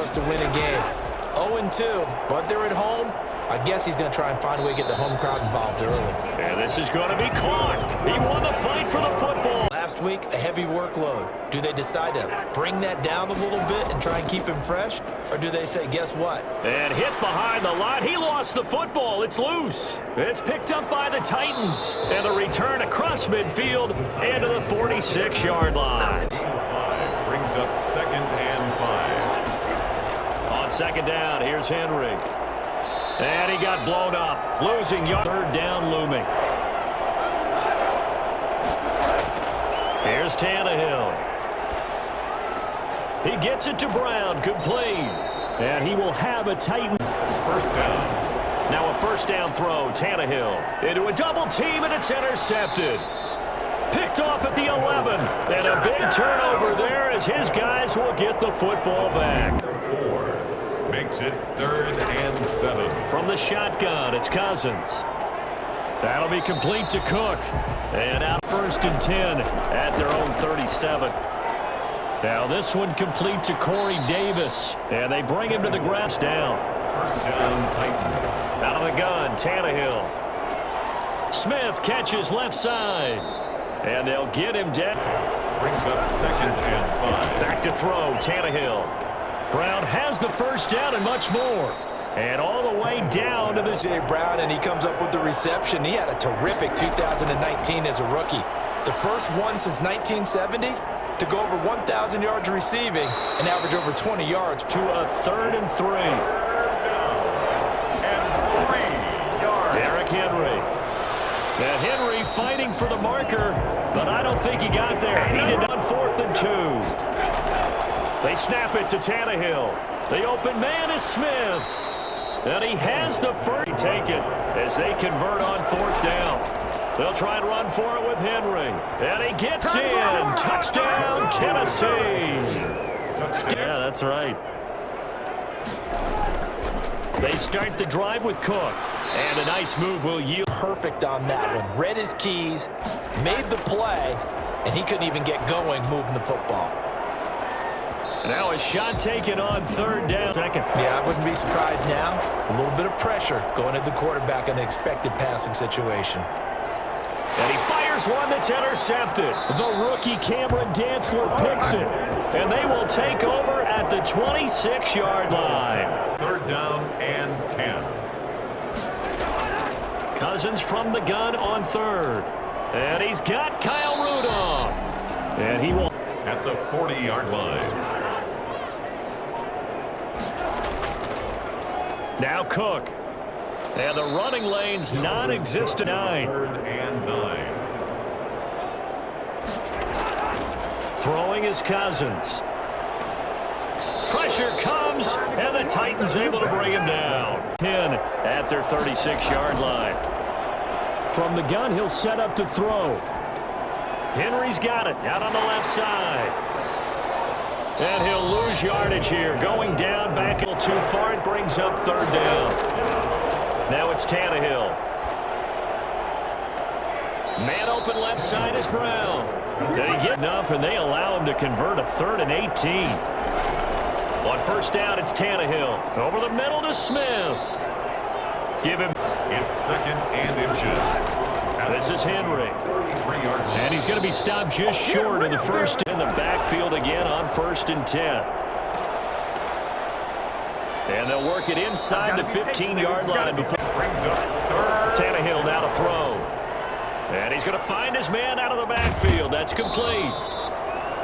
us to win a game. 0-2, but they're at home. I guess he's going to try and find a way to get the home crowd involved early. And this is going to be caught. He won the fight for the football. Last week, a heavy workload. Do they decide to bring that down a little bit and try and keep him fresh? Or do they say, guess what? And hit behind the line. He lost the football. It's loose. It's picked up by the Titans. And the return across midfield into the 46-yard line. Brings up 2nd and 5. On 2nd down, here's Henry. And he got blown up. Losing yard. 3rd down looming. Here's Tannehill. He gets it to Brown. Complete. And he will have a Titans. 1st down. Now a 1st down throw. Tannehill into a double team, and it's intercepted. Picked off at the 11. And a big turnover there as his guys will get the football back. 4. Makes it 3rd and 7. From the shotgun, it's Cousins. That'll be complete to Cook. And out 1st and 10 at their own 37. Now this one complete to Corey Davis. And they bring him to the grass down. 1st down Titans. Out of the gun, Tannehill. Smith catches left side. And they'll get him down. Brings up 2nd and 5. Back to throw, Tannehill. Brown has the 1st down and much more. And all the way down to this. Jay Brown, and he comes up with the reception. He had a terrific 2019 as a rookie. The first one since 1970 to go over 1,000 yards receiving and average over 20 yards. To a 3rd and 3. And 3 yards. Derrick Henry. And Henry fighting for the marker, but I don't think he got there. He did on 4th and 2. They snap it to Tannehill. The open man is Smith. And he has the 1st. Take it as they convert on 4th down. They'll try and run for it with Henry. And he gets in. Touchdown, Tennessee. Yeah, that's right. They start the drive with Cook. And a nice move will yield. Perfect on that one. Read his keys, made the play, and he couldn't even get going moving the football. Now a shot taken on 3rd down. Second. Yeah, I wouldn't be surprised now. A little bit of pressure going at the quarterback in an expected passing situation. And he fires one that's intercepted. The rookie Cameron Dantzler picks it. And they will take over at the 26-yard line. 3rd down and 10. Cousins from the gun on 3rd. And he's got Kyle Rudolph. And he will. At the 40-yard line. Now Cook. And the running lane's non-existent. 3rd and 9. Throwing is Cousins. Pressure comes, and the Titans able to bring him down. 10 at their 36-yard line. From the gun, he'll set up to throw. Henry's got it out on the left side. And he'll lose yardage here. Going down back a little too far. It brings up 3rd down. Now it's Tannehill. Man open left side is Brown. They get enough, and they allow him to convert a 3rd and 18. On 1st down, it's Tannehill. Over the middle to Smith. Give him. It's 2nd and inches. This is Henry. And he's going to be stopped just short of the 1st in the backfield again on 1st and 10. And they'll work it inside the 15-yard line before. Tannehill now to throw. And he's going to find his man out of the backfield. That's complete.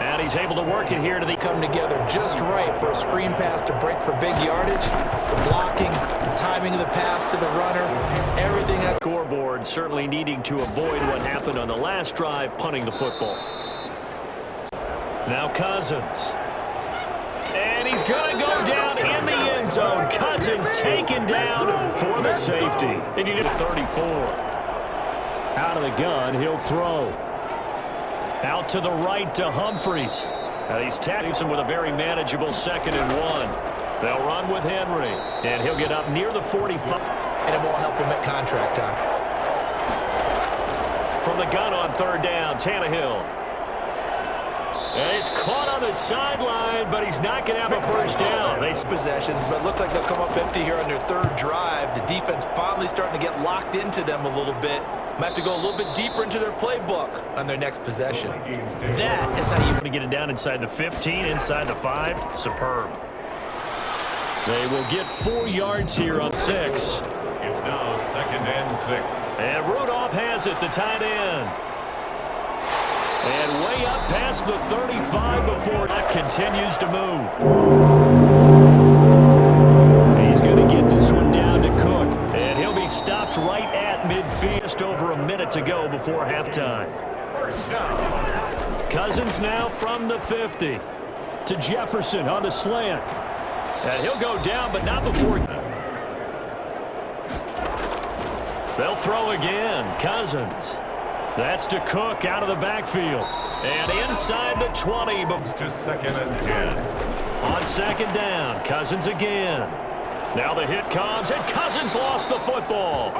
And he's able to work it here to the. Come together just right for a screen pass to break for big yardage. The blocking, the timing of the pass to the runner, everything has. Scoreboard certainly needing to avoid what happened on the last drive, punting the football. Now Cousins. And he's going to go down in the end zone. Cousins taken down for the safety. And he did 34. Out of the gun, he'll throw. Out to the right to Humphreys. And he's leaves him with a very manageable 2nd and 1. They'll run with Henry. And he'll get up near the 45. And it won't help him at contract time. From the gun on 3rd down, Tannehill. And he's caught on the sideline, but he's not going to have a first down. They Possessions, but it looks like they'll come up empty here on their third drive. The defense finally starting to get locked into them a little bit. Might have to go a little bit deeper into their playbook on their next possession. That is how you get it down inside the 15, inside the 5. Superb. They will get 4 yards here on 6. It's now 2nd and 6. And Rudolph has it, the tight end. And way up past the 35 before that continues to move. He's going to get this one down to Cook. And he'll be stopped right at midfield. Just over a minute to go before halftime. First down. Cousins now from the 50 to Jefferson on the slant. And he'll go down, but not before. They'll throw again. Cousins. That's to Cook out of the backfield. And inside the 20. To 2nd and 10. On 2nd down, Cousins again. Now the hit comes, and Cousins lost the football.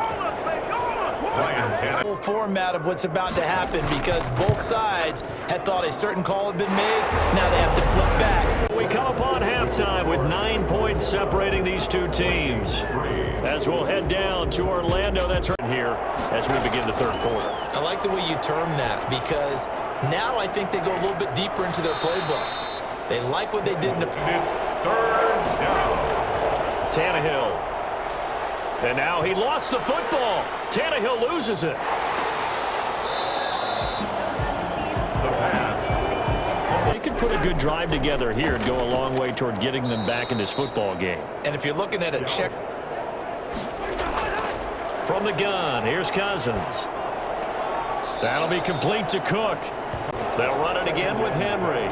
Ryan Full format of what's about to happen because both sides had thought a certain call had been made. Now they have to flip back. We come upon halftime with 9 points separating these two teams. As we'll head down to Orlando, that's right here as we begin the third quarter. I like the way you term that because now I think they go a little bit deeper into their playbook. They like what they did in the... It's 3rd down. Tannehill. And now he lost the football. Tannehill loses it. The pass. They could put a good drive together here and go a long way toward getting them back in this football game. And if you're looking at a check... From the gun, here's Cousins. That'll be complete to Cook. They'll run it again with Henry.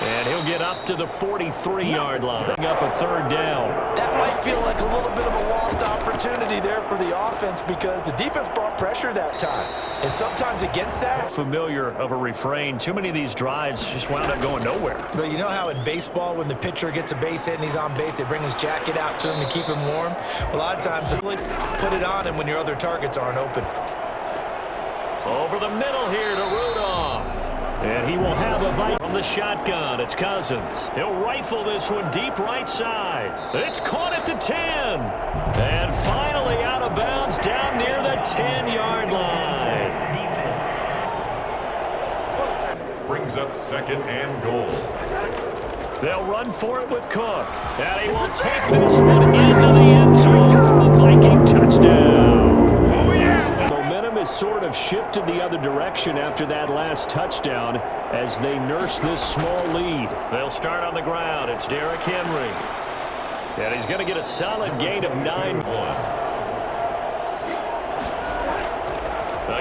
And he'll get up to the 43-yard line. Up a 3rd down. That might feel like a little bit of a lost opportunity there for the offense because the defense brought pressure that time. And sometimes against that... Familiar of a refrain. Too many of these drives just wound up going nowhere. But you know how in baseball when the pitcher gets a base hit and he's on base, they bring his jacket out to him to keep him warm? Well, a lot of times they really put it on him when your other targets aren't open. Over the middle here to Rudolph. And he will have a bite from the shotgun. It's Cousins. He'll rifle this one deep right side. It's caught at the 10. And finally out of bounds down near the 10-yard line. Brings up 2nd and goal. They'll run for it with Cook. And he will take this one into the end zone for a Viking touchdown. Momentum has sort of shifted the other direction after that last touchdown as they nurse this small lead. They'll start on the ground. It's Derrick Henry. And he's going to get a solid gain of 9.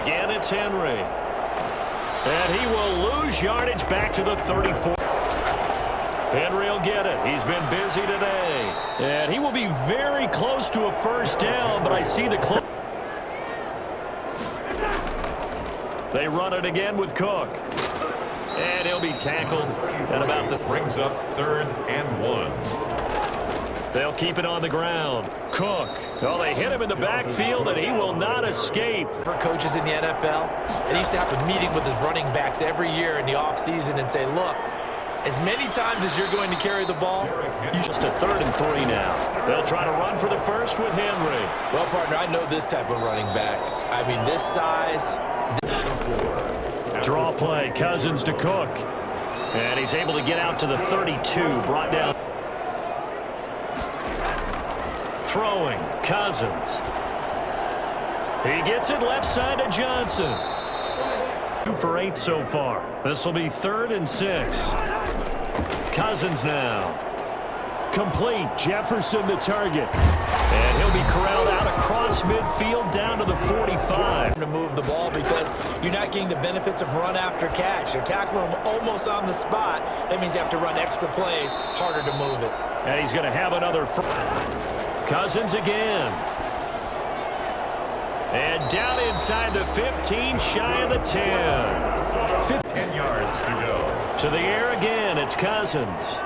Again, it's Henry. And he will lose yardage back to the 34. Henry will get it. He's been busy today. And he will be very close to a first down, but I see the close. They run it again with Cook. And he'll be tackled at about the... Brings up 3rd and 1. They'll keep it on the ground. Cook. Well, they hit him in the backfield, and he will not escape. For coaches in the NFL, and he used to have a meeting with his running backs every year in the offseason and say, look, as many times as you're going to carry the ball, you just a 3rd and 3 now. They'll try to run for the first with Henry. Well, partner, I know this type of running back. I mean, this size... Draw play, Cousins to Cook. And he's able to get out to the 32, brought down. Throwing, Cousins. He gets it left side to Johnson. 2 for 8 so far. This will be 3rd and 6. Cousins now. Complete, Jefferson the target. And he'll be corralled out across midfield down to the 45. To move the ball because you're not getting the benefits of run after catch. They're tackling him almost on the spot. That means you have to run extra plays, harder to move it. And he's going to have another. Cousins again. And down inside the 15, shy of the 10. 10 yards to go. To the air again, it's Cousins.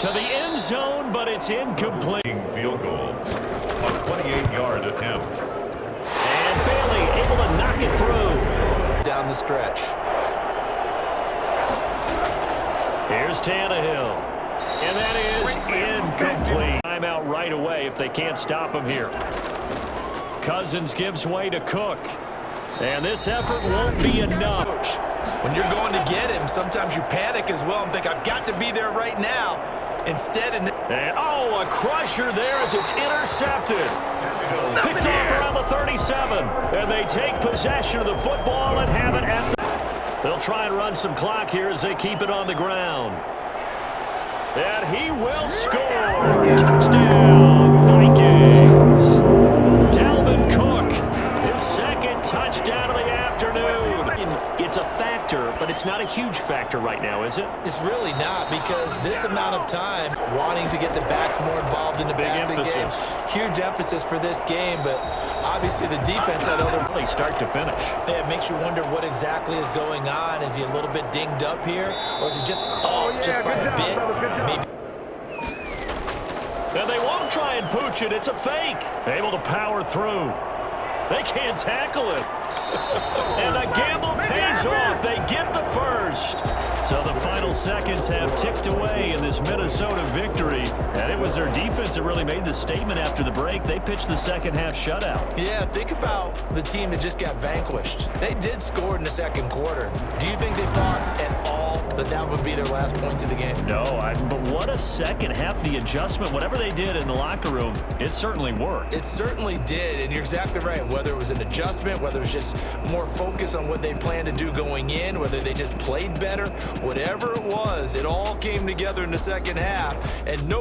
To the end zone, but it's incomplete. Field goal. A 28-yard attempt. And Bailey able to knock it through. Down the stretch. Here's Tannehill. And that is incomplete. Timeout right away if they can't stop him here. Cousins gives way to Cook. And this effort won't be enough. When you're going to get him, sometimes you panic as well and think, I've got to be there right now. Instead, and a crusher there as it's intercepted. Picked off around the 37. And they take possession of the football and have it at the... They'll try and run some clock here as they keep it on the ground. And he will score. Touchdown, Vikings. Dalvin Cook, his second touchdown of the afternoon. It's a factor, but it's not a huge factor right now, is it? It's really not, because this amount of time wanting to get the backs more involved in the passing game. Huge emphasis for this game, but obviously the defense had other... Really start to finish. Yeah, it makes you wonder what exactly is going on. Is he a little bit dinged up here, or is he just off just by a bit? Maybe. And they won't try and pooch it. It's a fake. Able to power through. They can't tackle it. And the gamble pays off. They get the first. So the final seconds have ticked away in this Minnesota victory. And it was their defense that really made the statement after the break. They pitched the second half shutout. Yeah, think about the team that just got vanquished. They did score in the second quarter. Do you think they thought at all that would be their last points of the game? No, but what a second half. The adjustment, whatever they did in the locker room, it certainly worked. It certainly did, and you're exactly right. Whether it was an adjustment, whether it was just more focus on what they planned to do going in, whether they just played better, whatever it was, it all came together in the second half, and no